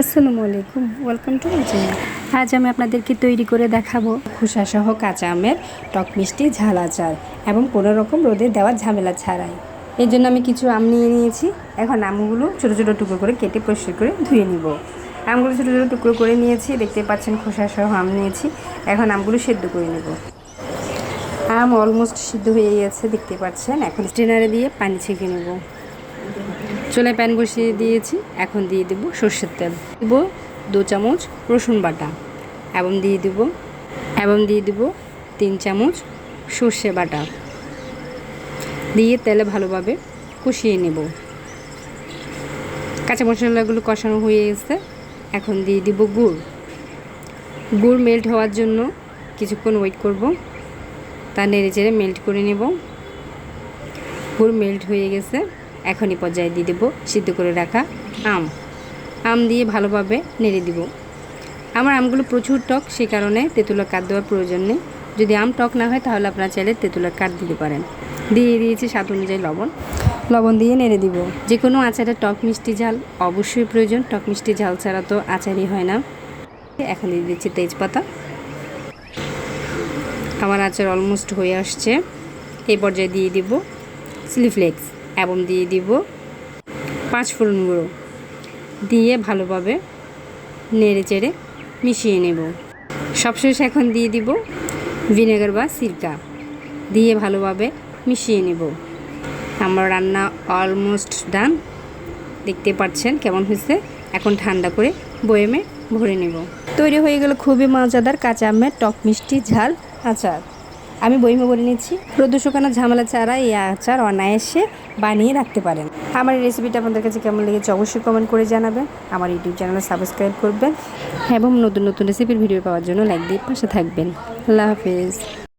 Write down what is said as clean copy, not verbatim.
আসসালামু আলাইকুম, welcome to my channel. আজ আমি আপনাদেরকে তৈরি করে দেখাবো খোসাসহ কাঁচা আমের টক মিষ্টি ঝাল আচার এবং কোনো রকম রোদে দেওয়ার ঝামেলা ছাড়াই। এর জন্য আমি কিছু আম নিয়ে নিয়েছি। এখন আমগুলো ছোটো ছোটো টুকরো করে কেটে পরিষ্কার করে ধুয়ে নিব। আমগুলো ছোটো ছোটো টুকরো করে নিয়েছি, দেখতে পাচ্ছেন খোসাসহ আম নিয়েছি। এখন আমগুলো সেদ্ধ করে নেব। আম অলমোস্ট সিদ্ধ হয়ে গেছে, দেখতে পাচ্ছেন। এখন স্ট্রেনারে দিয়ে পানি ছেঁকে নেব। চুলায় প্যান বসিয়ে দিয়েছি। এখন দিয়ে দেব সর্ষের তেল, দেব 2 চামচ রসুন বাটা এবং দিয়ে দেব 3 চামচ সর্ষে বাটা দিয়ে তেলে ভালোভাবে কষিয়ে নেব। কাঁচা মশলাগুলো কষানো হয়ে গেছে। এখন দিয়ে দেব গুড় মেল্ট হওয়ার জন্য কিছুক্ষণ ওয়েট করব। তা নেড়ে চেড়ে মেল্ট করে নেব। গুড় মেল্ট হয়ে গেছে। এখনই পর্যায়ে দিয়ে দেবো সিদ্ধ করে রাখা আম দিয়ে ভালোভাবে নেড়ে দিব। আমার আমগুলো প্রচুর টক, সেই কারণে তেঁতুলের কাঠ দেওয়ার প্রয়োজন নেই। যদি আম টক না হয় তাহলে আপনারা চাইলে তেঁতুলের কাঠ দিতে পারেন। দিয়ে দিয়েছি স্বাদ অনুযায়ী লবণ দিয়ে নেড়ে দিব। যে কোনো আচারে টক মিষ্টি ঝাল অবশ্যই প্রয়োজন। টক মিষ্টি ঝাল ছাড়া তো আচারই হয় না। এখন দিয়ে দিচ্ছি তেজপাতা। আমার আচার অলমোস্ট হয়ে আসছে। এই পর্যায়ে দিয়ে দিব চিলি ফ্লেক্স এবং দিয়ে দিব 5 ফোড়ন গুঁড়ো দিয়ে ভালোভাবে নেড়ে চেড়ে মিশিয়ে নেব। সবশেষে এখন দিয়ে দিব ভিনেগার বা সিরকা দিয়ে ভালোভাবে মিশিয়ে নেব। আমার রান্না অলমোস্ট ডান, দেখতে পাচ্ছেন কেমন হয়েছে। এখন ঠান্ডা করে বয়েমে ভরে নেব। তৈরি হয়ে গেল খুবই মজাদার কাঁচা আমের টক মিষ্টি ঝাল আচার। আমি বইমে করে নিচ্ছি। রোদ শুকানো ঝামেলা ছাড়া এই আচার অনায়াসে বানিয়ে রাখতে পারেন। আমার এই রেসিপিটা আপনাদের কাছে কেমন লেগেছে অবশ্যই কমেন্ট করে জানাবেন। আমার ইউটিউব চ্যানেলে সাবস্ক্রাইব করবেন এবং নতুন নতুন রেসিপির ভিডিও পাওয়ার জন্য লাইক দিয়ে পাশে থাকবেন। আল্লাহ হাফেজ।